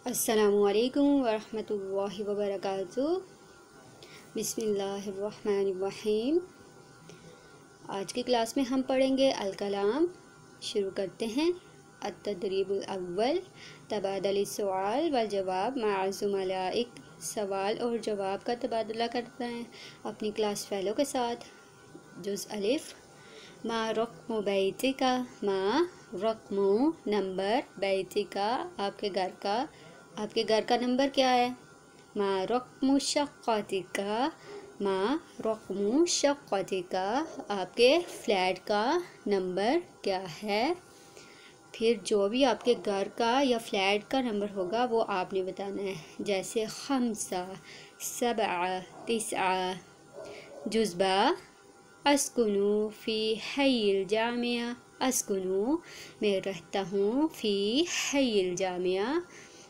अस्सलामु अलैकुम वरहमतुल्लाहि वबरकातुहू। बिस्मिल्लाहिर्रहमानिर्रहीम। आज की क्लास में हम पढ़ेंगे अल कलाम। शुरू करते हैं। अत-तदरीबुल अव्वल तबादल सवाल वल जवाब मअ ज़ुमलाइक। सवाल और जवाब का तबादला करते हैं अपनी क्लास फेलो के साथ। जुज़ अलिफ। मा रक़्मु बैतिका। मा रक़्मु नंबर, बैतिका आपके घर का नंबर क्या है। मा रक़्मु शक़्क़तिका। मा रक़्मु शक़्क़तिका आपके फ्लैट का नंबर क्या है। फिर जो भी आपके घर का या फ्लैट का नंबर होगा वो आपने बताना है। जैसे खम्सा, सबअ, तिस्अ। जुज़बा। अस्कुनु फ़ी हय्यिल जामिया। अस्कुनु मैं रहता हूँ, फ़ी हय्यिल जामिया,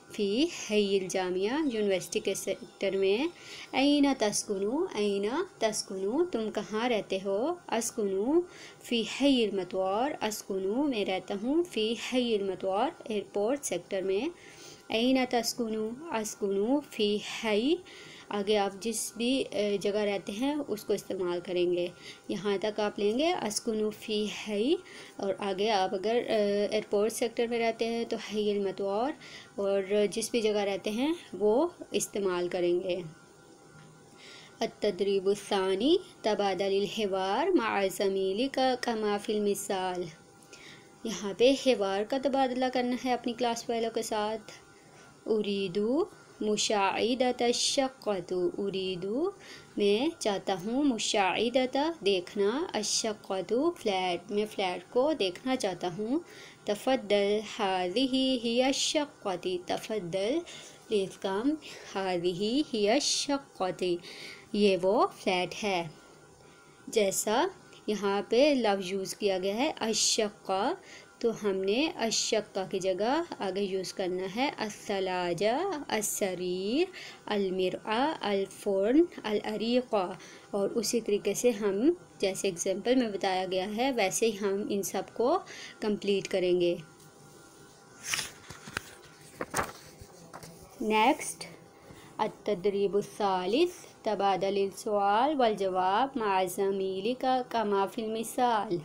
फ़ी हय्यिल जामिया यूनिवर्सिटी के सेक्टर में। ऐना तस्कुनु, ऐना तस्कुनु तुम कहाँ रहते हो। अस्कुनु फ़ी हय्यिल मतवार। अस्कुनु मैं रहता हूँ, फ़ी हय्यिल मतवार एयरपोर्ट सेक्टर में। ऐना तस्कुनु, अस्कुनु फ़ी हय्य। आगे आप जिस भी जगह रहते हैं उसको इस्तेमाल करेंगे। यहाँ तक आप लेंगे अस्कुनु फ़ी हय्य, और आगे आप अगर एयरपोर्ट सेक्टर में रहते हैं तो हय्यिल मतवार, और जिस भी जगह रहते हैं वो इस्तेमाल करेंगे। अत-तदरीबुस्सानी तबादलिल हिवार मअ ज़मीलिका कमा फ़िल मिसाल। यहाँ पे हिवार का तबादला करना है अपनी क्लास वालों के साथ। उरीदु मुशाहिदत अश्शक़्क़तु। उरीदु मैं चाहता हूँ, मुशाहिदत देखना, अश्शक़्क़तु फ्लैट, मैं फ्लैट को देखना चाहता हूँ। तफ़द्दल हाज़िही हिय अश्शक़्क़ती। तफ़द्दल प्लीज़ कम। हाज़िही हिय अश्शक़्क़ती ये वो फ्लैट है। जैसा यहाँ पे लफ्ज़ यूज़ किया गया है अश्शक़्क़ा, तो हमने अश्शक़्क़ा की जगह आगे यूज़ करना है अस्सलाजा, अस्सरीर, अलमिरआ, अलफ़ुर्न, अलअरीक़ा। और उसी तरीके से हम जैसे एग्जाम्पल में बताया गया है वैसे ही हम इन सब को कंप्लीट करेंगे। नेक्स्ट अत-तदरीबुस्सालिस तबादलिल सवाल वल जवाब मअ ज़मीलिका कमा फ़िल मिसाल।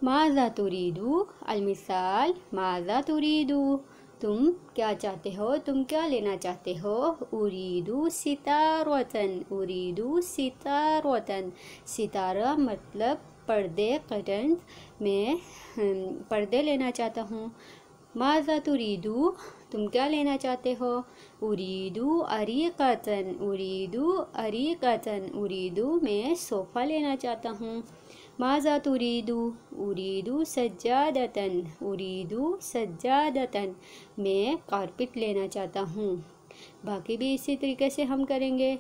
माज़ा तुरीदु। अलमिसाल माज़ा तुरीदु तुम क्या चाहते हो, तुम क्या लेना चाहते हो। उरीदु सितारतन। उरीदु सितारतन सितारा मतलब पर्दे, कर्टन। मैं पर्दे लेना चाहता हूँ। माज़ा तुरीदु तुम क्या लेना चाहते हो। उरीदु अरीक़तन। उरीदु अरीक़तन उरीदु मैं सोफ़ा लेना चाहता हूँ। माज़ा तुरीदु। उरीदु सज्जादतन। उरीदु सज्जादतन मैं कारपेट लेना चाहता हूँ। बाकी भी इसी तरीके से हम करेंगे।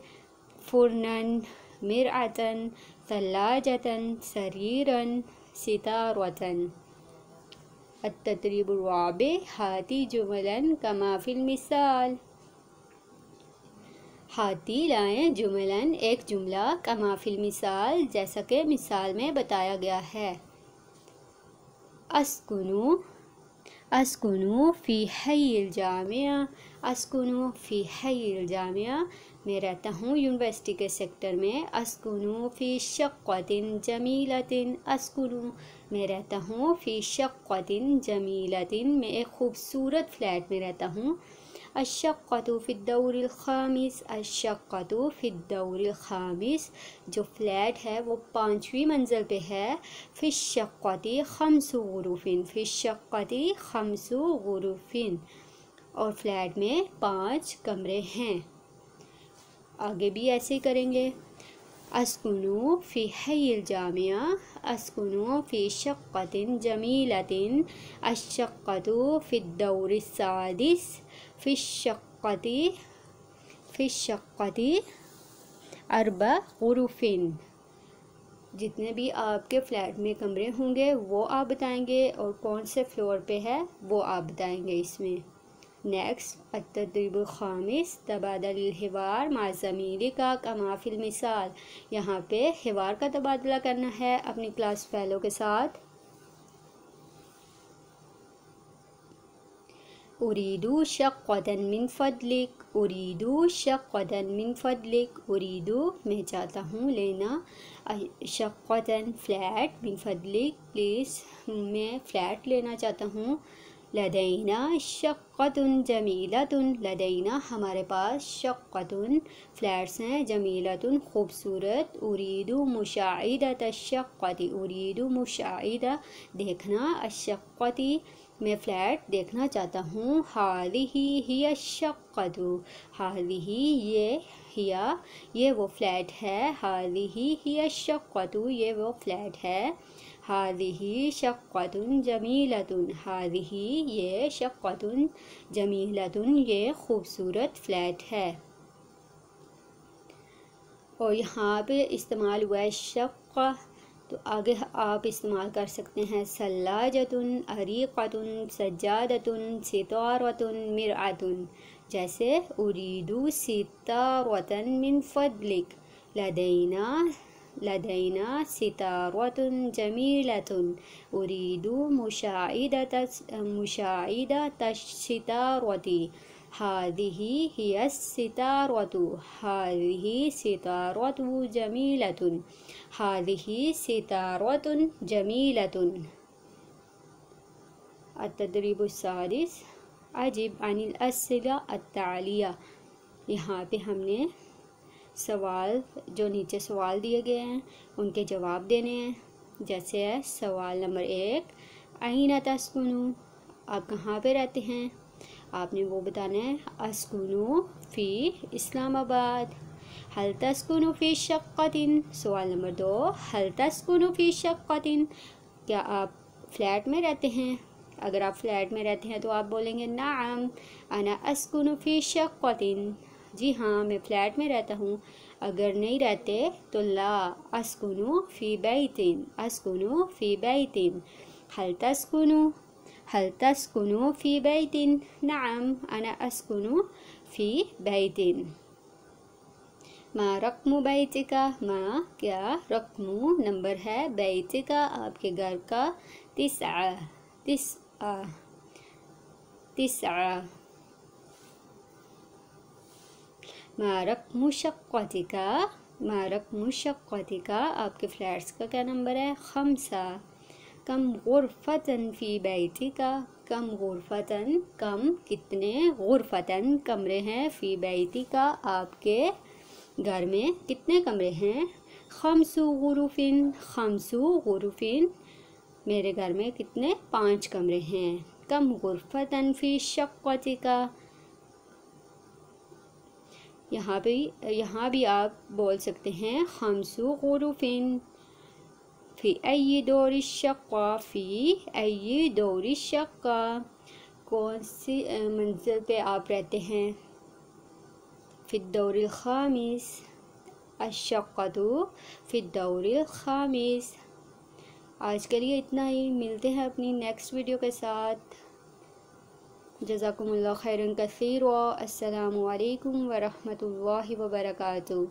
फ़ुरनन, मिरअतन, सल्लाजतन, सरीरन, सितारतन। अत-तदरीबुर राबि हाती जुमलन कमा फ़िल मिसाल। हाती लाएं जुमलन एक जुमला, कमा फ़िल मिसाल जैसा कि मिसाल में बताया गया है। अस्कुनु। अस्कुनु फ़ी हय्यिल जामिया। अस्कुनु फ़ी हय्यिल जामिया मैं रहता हूँ यूनिवर्सिटी के सेक्टर में। अस्कुनु फ़ी शक़्क़तिन जमीलतिन। अस्कुनु मैं रहता हूँ, फ़ी शक़्क़तिन जमीलतिन मैं एक खूबसूरत फ्लैट में रहता हूँ। अश्शक़्क़तु फ़िद्दौरिल ख़ामिस। अश्शक़्क़तु फ़िद्दौरिल ख़ामिस जो फ्लैट है वो 5वीं मंजिल पे है। फ़िश्शक़्क़ति ख़म्सु ग़ुरुफ़िन। फ़िश्शक़्क़ति ख़म्सु ग़ुरुफ़िन और फ्लैट में 5 कमरे हैं। आगे भी ऐसे ही करेंगे। अस्कुनु फ़ी हय्यिल जामिया। अस्कुनु फ़ी शक़्क़तिन जमीलतिन। अश्शक़्क़तु फ़िद्दौरिस सादिस। फ़िश्शक़्क़ति अर्बा ग़ुरुफ़िन। जितने भी आपके फ्लैट में कमरे होंगे वो आप बताएंगे, और कौन से फ्लोर पे है वो आप बताएंगे इसमें। नेक्स्ट अत-तदरीबुल ख़ामिस तबादलिल हिवार मअ ज़मीलिका कमा फ़िल मिसाल। यहाँ पे हिवार का तबादला करना है अपनी क्लास फेलो के साथ। उरीदु शक़्क़तन मिन फ़द्लिक, उरीदु शक़्क़तन मिन फ़द्लिक, उरीदु मैं चाहता हूँ लेना, शक़्क़तन फ्लैट, मिन फ़द्लिक प्लीज़ मैं फ्लैट लेना चाहता हूँ। लदैना शक़्क़तुन जमीलतुन, लदैना हमारे पास शक़्क़तुन फ्लैट्स हैं, जमीलतुन खूबसूरत। उरीदु मुशाहिदत अश्शक़्क़ति, उरीदु मुशाहिदा देखना, अश्शक़्क़ति मैं फ़्लैट देखना चाहता हूँ। हाज़िही हिय अश्शक़्क़तु, हाज़िही ये हिया ये वो फ्लैट है, हाज़िही हिय अश्शक़्क़तु ये वो फ्लैट है। हाज़िही शक़्क़तुन जमीलतुन, हाज़िही ये शक़्क़तुन जमीलतुन ये खूबसूरत फ्लैट है। और यहाँ पे इस्तेमाल हुआ है शक़्क़, तो आगे आप इस्तेमाल कर सकते हैं सल्लाजतुन, अरीक़तुन, सज्जादतुन, सितारतुन, मिरअतुन। जैसे उरीदु सितारतन मिन फ़द्लिक, लदैना सितारतुन जमीलतुन, उरीदु मुशाहिदत सितारती, हाज़िही हिय सितारतु, हाज़िही सितारतु जमीलतुन, हाज़िही सितारतुन जमीलतुन। अत-तदरीबु सादिस, अजिब अनिल अस्सिला अत्तालिया, यहाँ पे हमने सवाल जो नीचे सवाल दिए गए हैं उनके जवाब देने हैं। जैसे है सवाल नंबर 1, अईना तस्कुनु, आप कहाँ पे रहते हैं, आपने वो बताना है। अस्कुनु फ़ी इस्लामाबाद। हल तस्कुनु फ़ी शक़्क़तिन, सवाल नंबर 2, हल तस्कुनु फ़ी शक़्क़तिन, क्या आप फ्लैट में रहते हैं। अगर आप फ्लैट में रहते हैं तो आप बोलेंगे नाअम अना अस्कुनु फ़ी शक़्क़तिन, जी हाँ मैं फ्लैट में रहता हूँ। अगर नहीं रहते तो ला अस्कुनु फ़ी बैतिन, अस्कुनु फ़ी बैतिन। हल तस्कुनु फ़ी बैतिन, नाअम अना अस्कुनु फ़ी बैतिन। मा रक़्मु बैतिका, मा क्या रक़्मु नंबर है, बैतिका आपके घर का, तिस्आ तिस्आ तिस्आ। मा रक़्मु शक़्क़तिका, मा रक़्मु शक़्क़तिका आपके फ्लैट्स का क्या नंबर है, खम्सा। कम गुरफ़तन फ़ी बैतिका, कम गुरफ़तन कम कितने, गुरफ़तन कमरे हैं, फ़ी बैतिका आपके घर में कितने कमरे हैं। खम्सु गुरुफ़िन, खम्सु गुरुफ़िन मेरे घर में कितने 5 कमरे हैं। कम गुरफ़तन फ़ी शक़्क़तिका, यहाँ भी आप बोल सकते हैं खम्सु गुरुफ़िन। फ़ी अय्यि दौरि शक़्क़ा, फ़ी अय्यि दौरि शक़्क़ा कौन सी मंजिल पे आप रहते हैं। फ़ी दौरिल ख़ामिस, अश्शक़्क़तु फ़ी दौरिल ख़ामिस। आज के लिए इतना ही, मिलते हैं अपनी नेक्स्ट वीडियो के साथ। जज़ाकुमुल्लाह खैरन कसीरा। अस्सलामु अलैकुम व रहमतुल्लाहि व बरकातुहू।